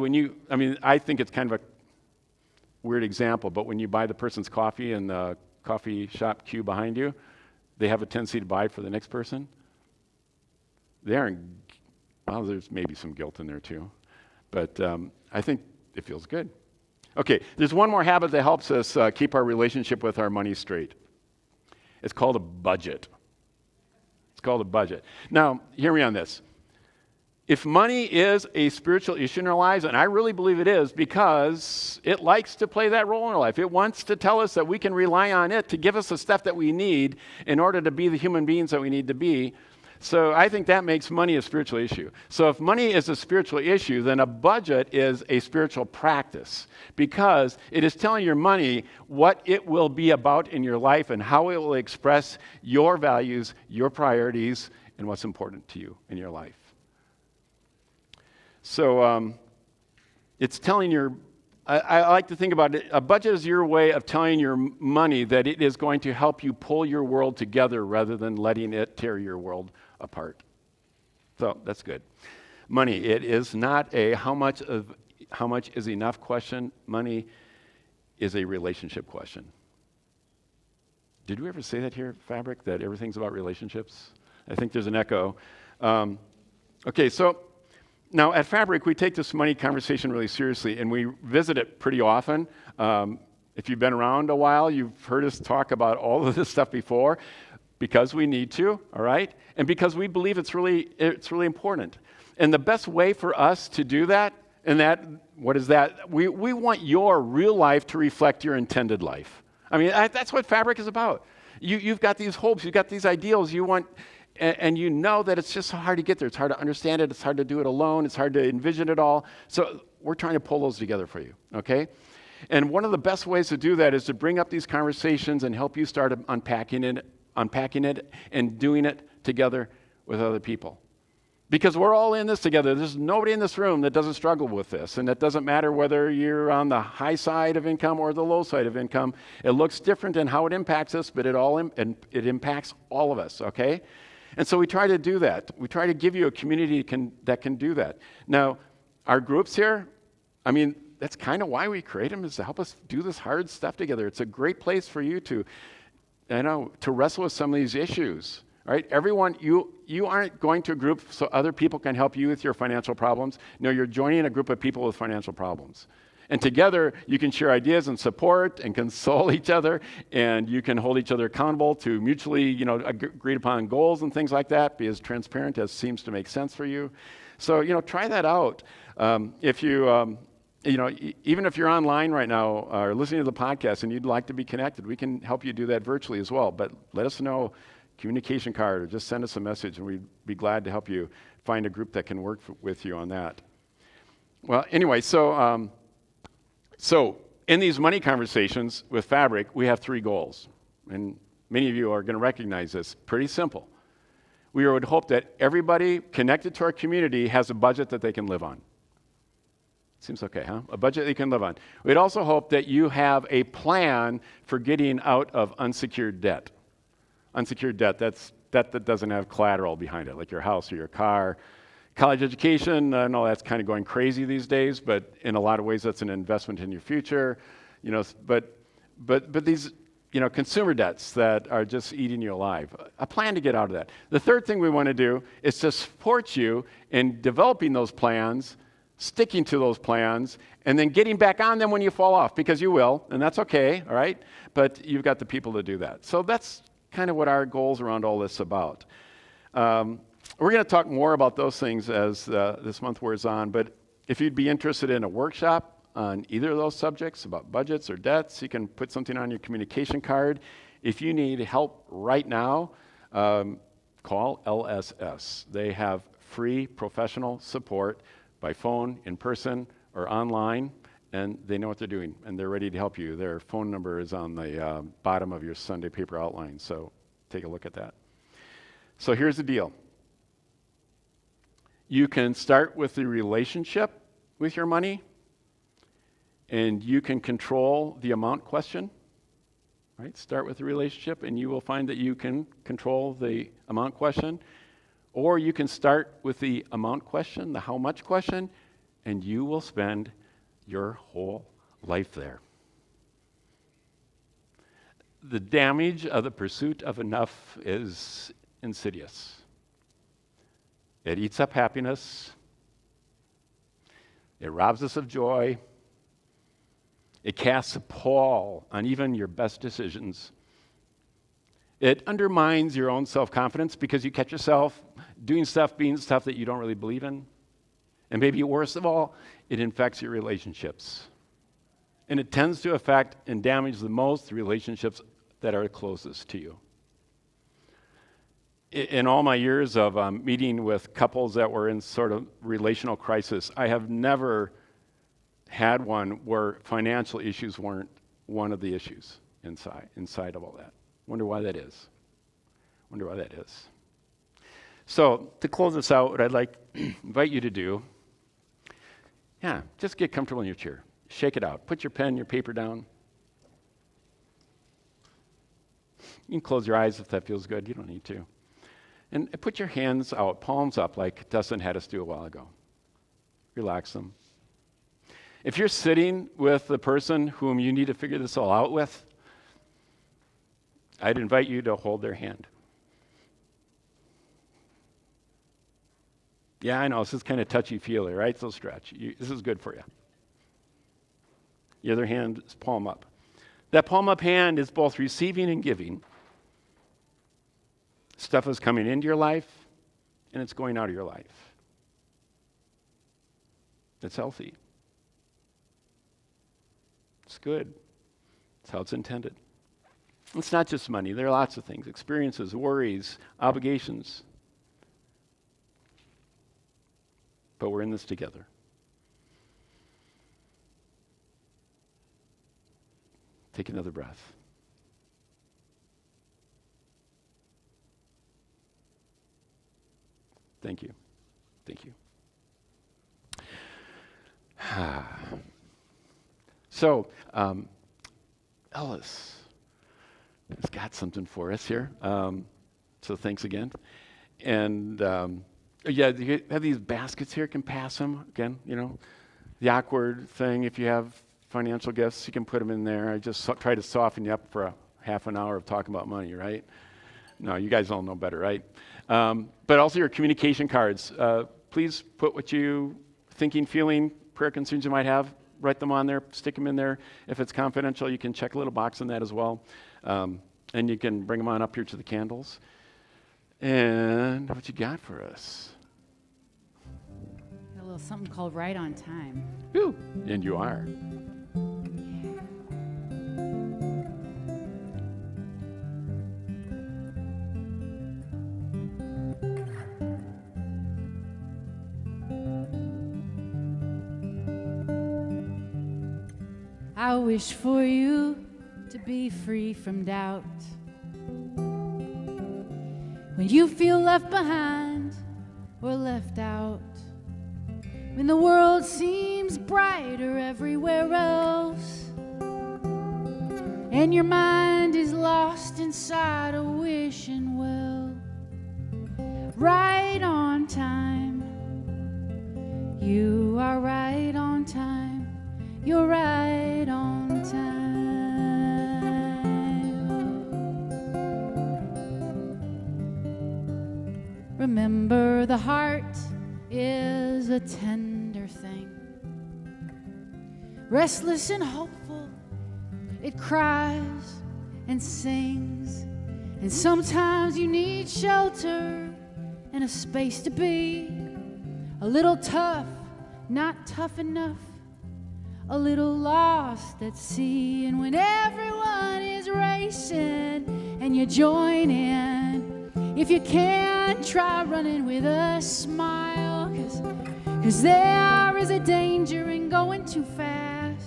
I think it's kind of a weird example, but when you buy the person's coffee in the coffee shop queue behind you, they have a tendency to buy it for the next person. There's maybe some guilt in there too, but I think it feels good. Okay, there's one more habit that helps us keep our relationship with our money straight. It's called a budget. It's called a budget. Now, hear me on this. If money is a spiritual issue in our lives, and I really believe it is because it likes to play that role in our life. It wants to tell us that we can rely on it to give us the stuff that we need in order to be the human beings that we need to be. So I think that makes money a spiritual issue. So if money is a spiritual issue, then a budget is a spiritual practice because it is telling your money what it will be about in your life and how it will express your values, your priorities, and what's important to you in your life. So it's telling I like to think about it, a budget is your way of telling your money that it is going to help you pull your world together rather than letting it tear your world apart. So that's good. Money, it is not a how much is enough question. Money is a relationship question. Did we ever say that here at Fabric, that everything's about relationships? I think there's an echo. Okay, so now, at Fabric, we take this money conversation really seriously, and we visit it pretty often. If you've been around a while, you've heard us talk about all of this stuff before, because we need to, all right? And because we believe it's really important. And the best way for us to do that, what is that? We want your real life to reflect your intended life. I mean, that's what Fabric is about. You've got these hopes, you've got these ideals, you want. And you know that it's just so hard to get there. It's hard to understand it. It's hard to do it alone. It's hard to envision it all. So we're trying to pull those together for you, okay? And one of the best ways to do that is to bring up these conversations and help you start unpacking it and doing it together with other people. Because we're all in this together. There's nobody in this room that doesn't struggle with this. And it doesn't matter whether you're on the high side of income or the low side of income. It looks different in how it impacts us, but it impacts all of us, okay? And so we try to do that. We try to give you a community that can do that. Now, our groups here, that's kind of why we create them, is to help us do this hard stuff together. It's a great place for you to wrestle with some of these issues. Right? Everyone, you aren't going to a group so other people can help you with your financial problems. No, you're joining a group of people with financial problems. And together, you can share ideas and support and console each other, and you can hold each other accountable to mutually, agreed upon goals and things like that. Be as transparent as seems to make sense for you. So, try that out. If you, even if you're online right now or listening to the podcast and you'd like to be connected, we can help you do that virtually as well. But let us know, communication card, or just send us a message, and we'd be glad to help you find a group that can work with you on that. Well, anyway, so in these money conversations with Fabric, we have 3 goals. And many of you are going to recognize this. Pretty simple. We would hope that everybody connected to our community has a budget that they can live on. Seems okay, huh? A budget they can live on. We'd also hope that you have a plan for getting out of unsecured debt. Unsecured debt, that's debt that doesn't have collateral behind it, like your house or your car. College education, I know that's kind of going crazy these days, but in a lot of ways that's an investment in your future. But these, consumer debts that are just eating you alive. A plan to get out of that. The third thing we want to do is to support you in developing those plans, sticking to those plans, and then getting back on them when you fall off, because you will, and that's okay, all right? But you've got the people to do that. So that's kind of what our goals around all this about. We're going to talk more about those things as this month wears on, but if you'd be interested in a workshop on either of those subjects, about budgets or debts, you can put something on your communication card. If you need help right now, call LSS. They have free professional support by phone, in person, or online. and they know what they're doing, and they're ready to help you. Their phone number is on the bottom of your Sunday paper outline, so take a look at that. So here's the deal. You can start with the relationship with your money, and you can control the amount question. Right? Start with the relationship, and you will find that you can control the amount question. Or you can start with the amount question, the how much question, and you will spend your whole life there. The damage of the pursuit of enough is insidious. It eats up happiness. It robs us of joy. It casts a pall on even your best decisions. It undermines your own self-confidence because you catch yourself doing stuff, being stuff that you don't really believe in. And maybe worst of all, it infects your relationships. And it tends to affect and damage the most the relationships that are closest to you. In all my years of meeting with couples that were in sort of relational crisis, I have never had one where financial issues weren't one of the issues inside of all that. Wonder why that is. So to close this out, what I'd like to invite you to do, just get comfortable in your chair. Shake it out. Put your pen, your paper down. You can close your eyes if that feels good. You don't need to. And put your hands out, palms up, like Dustin had us do a while ago. Relax them. If you're sitting with the person whom you need to figure this all out with, I'd invite you to hold their hand. Yeah, I know, this is kind of touchy-feely, right? So stretch. This is good for you. The other hand is palm up. That palm up hand is both receiving and giving. Stuff is coming into your life, and it's going out of your life. It's healthy. It's good. It's how it's intended. It's not just money. There are lots of things. Experiences, worries, obligations. But we're in this together. Take another breath. Thank you. Thank you. So, Ellis has got something for us here. So thanks again. And you have these baskets here. You can pass them. Again, the awkward thing, if you have financial gifts, you can put them in there. I just try to soften you up for a half an hour of talking about money, right? No, you guys all know better, right? But also your communication cards. Please put what you thinking, feeling, prayer concerns you might have. Write them on there, stick them in there. If it's confidential, you can check a little box on that as well. And you can bring them on up here to the candles. And what you got for us? A little something called Right on Time. Ooh, and you are. I wish for you to be free from doubt. When you feel left behind or left out, when the world seems brighter everywhere else, and your mind is lost inside a wishing well. Right on time, you are right on time. You're right on time. Remember, the heart is a tender thing, restless and hopeful. It cries and sings, and sometimes you need shelter and a space to be. A little tough, not tough enough. A little lost at sea, and when everyone is racing and you join in, if you can, try running with a smile, 'cause there is a danger in going too fast.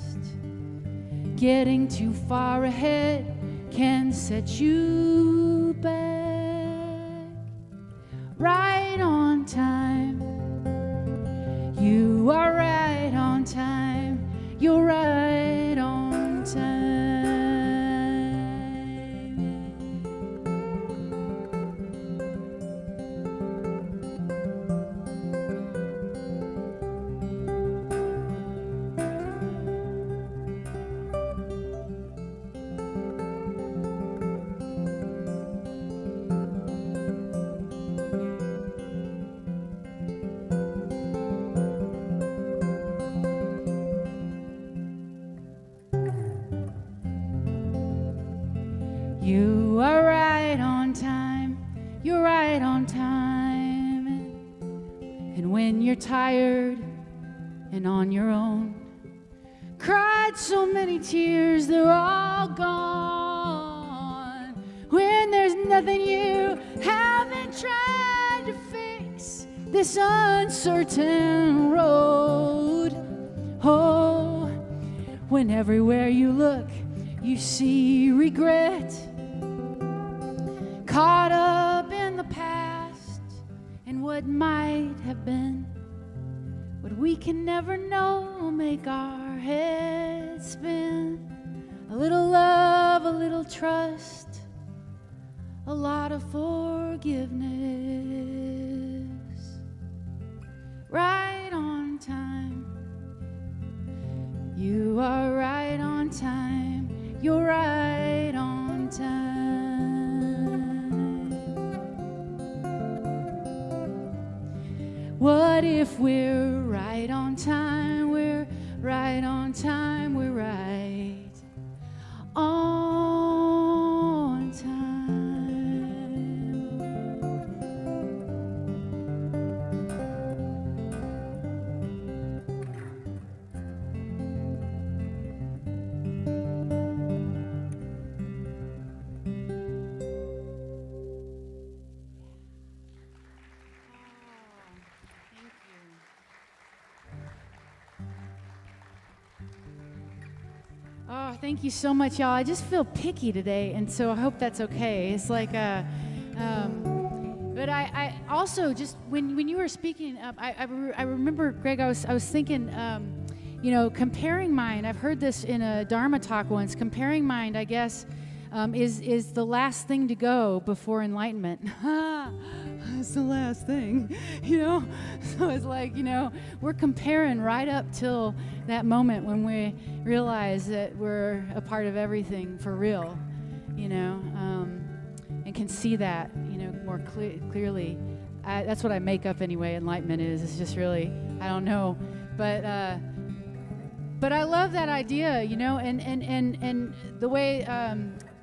getting too far ahead can set you back. Right on time. You are right on time. You're right on time. You are right on time. You're right on time. And when you're tired and on your own, cried so many tears, they're all gone. When there's nothing you haven't tried to fix this uncertain road. Oh, when everywhere you look, you see regret, caught up in the past and what might have been. What we can never know will make our heads spin. A little love, a little trust, a lot of forgiveness. Right on time. You are right on time. You're right on time. What if we're right on time? We're right on time. We're right on time. Oh, thank you so much, y'all. I just feel picky today, and so I hope that's okay. It's like, but I also just when you were speaking, I remember, Greg. I was thinking, comparing mind. I've heard this in a Dharma talk once. Comparing mind, I guess, is the last thing to go before enlightenment. It's the last thing, So it's like, we're comparing right up till that moment when we realize that we're a part of everything for real, and can see that, more clearly. That's what I make up anyway, enlightenment is. It's just really, I don't know. But I love that idea, and the way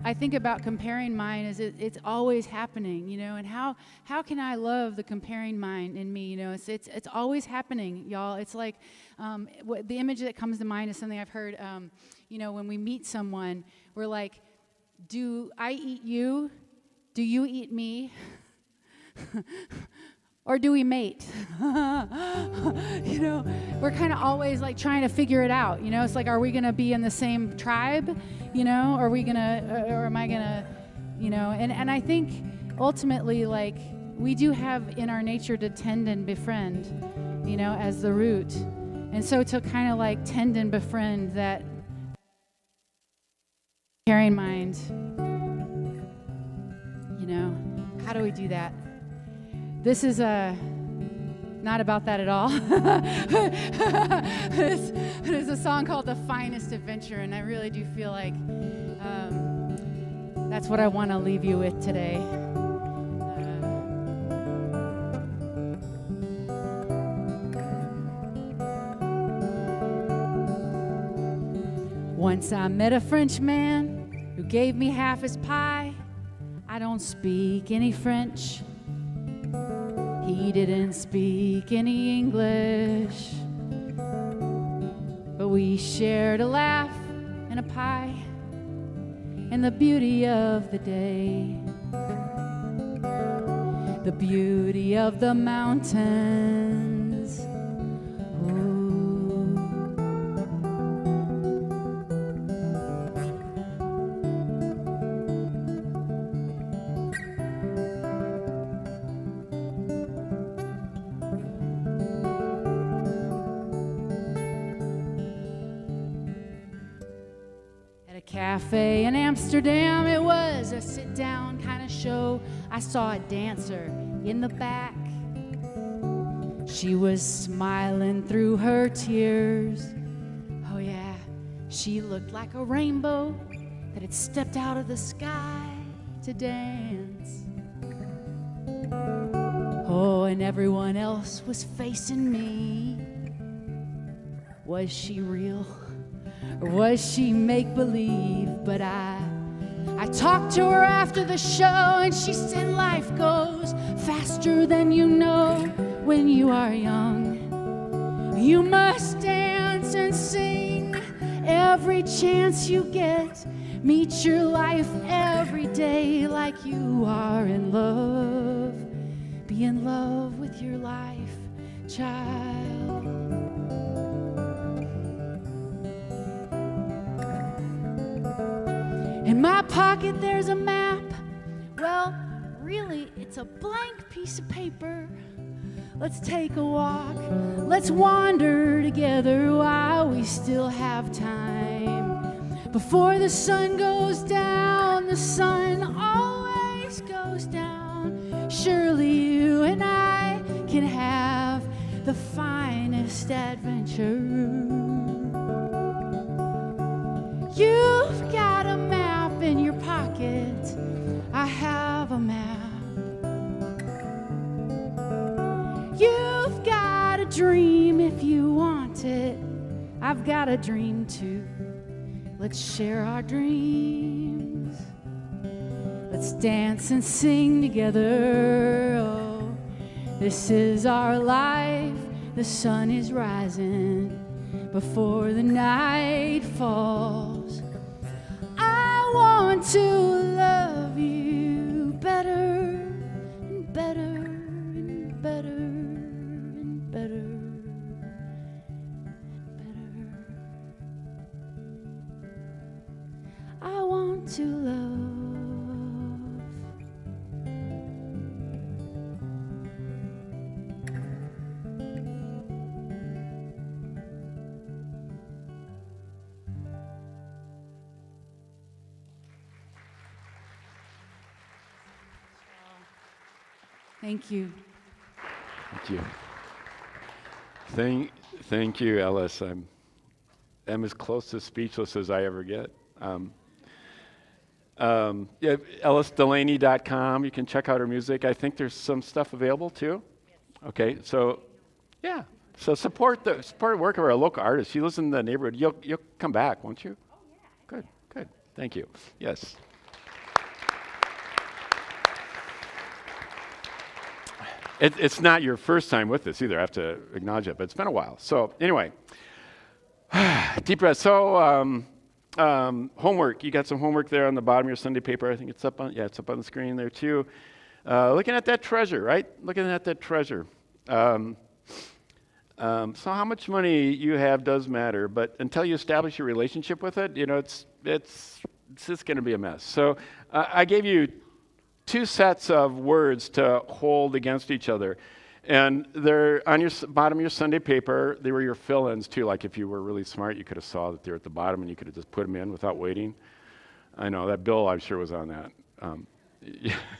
I think about comparing mind is it's always happening, and how can I love the comparing mind in me? It's always happening, y'all. It's like the image that comes to mind is something I've heard. When we meet someone, we're like, "Do I eat you? Do you eat me?" Or do we mate? We're kind of always like trying to figure it out. It's like, are we going to be in the same tribe? Are we going to, or am I going to, and I think ultimately, like, we do have in our nature to tend and befriend, as the root. And so to kind of like tend and befriend that caring mind, how do we do that? This is not about that at all. It's a song called The Finest Adventure, and I really do feel like that's what I want to leave you with today. Once I met a French man who gave me half his pie. I don't speak any French. He didn't speak any English, but we shared a laugh and a pie and the beauty of the day, the beauty of the mountains. Ooh. cafe in Amsterdam. It was a sit-down kind of show. I saw a dancer in the back. She was smiling through her tears. Oh yeah, she looked like a rainbow that had stepped out of the sky to dance. Oh, and everyone else was facing me. Was she real or was she make-believe? But I talked to her after the show, and she said life goes faster than you know when you are young. You must dance and sing every chance you get. Meet your life every day like you are in love. Be in love with your life, child. In my pocket there's a map. Well, really, it's a blank piece of paper. Let's take a walk. Let's wander together while we still have time. Before the sun goes down, the sun always goes down. Surely you and I can have the finest adventure. You've got a map in your pocket. I have a map. You've got a dream if you want it. I've got a dream too. Let's share our dreams. Let's dance and sing together. Oh, this is our life. The sun is rising before the night falls. I want to love you better and better and better and better and better. I want to love. Thank you. Thank you. Thank you, Ellis. I'm as close to speechless as I ever get. Yeah, EllisDelaney.com. You can check out her music. I think there's some stuff available too. Okay, so yeah, so support the work of our local artist. She lives in the neighborhood. You'll come back, won't you? Oh yeah. Good. Thank you. Yes. It's not your first time with this either. I have to acknowledge it, but it's been a while. So anyway, deep breath. So homework. You got some homework there on the bottom of your Sunday paper. I think it's up on the screen there too. Looking at that treasure, right? Looking at that treasure. So how much money you have does matter, but until you establish your relationship with it, it's just going to be a mess. So I gave you two sets of words to hold against each other. And they're on your bottom of your Sunday paper. They were your fill-ins too. Like if you were really smart, you could have saw that they're at the bottom and you could have just put them in without waiting. I know, that Bill, I'm sure, was on that.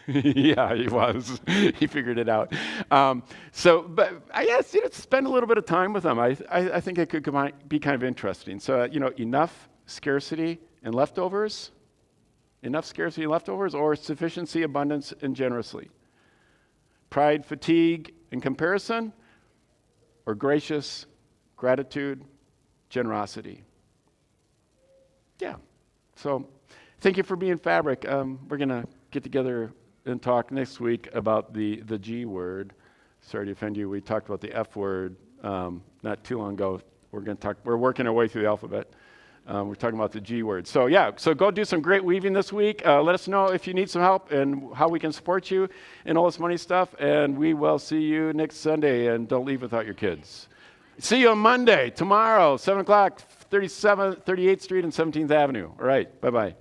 Yeah, he was. He figured it out. But I guess, spend a little bit of time with them. I think it could be kind of interesting. So, enough scarcity and leftovers. Enough scarcity and leftovers, or sufficiency, abundance, and generously. Pride, fatigue, and comparison, or gracious, gratitude, generosity. Yeah. So thank you for being Fabric. We're going to get together and talk next week about the G word. Sorry to offend you. We talked about the F word not too long ago. We're working our way through the alphabet. We're talking about the G word. So go do some great weaving this week. Let us know if you need some help and how we can support you and all this money stuff. And we will see you next Sunday. And don't leave without your kids. See you on Monday, tomorrow, 7 o'clock, 38th Street and 17th Avenue. All right, bye-bye.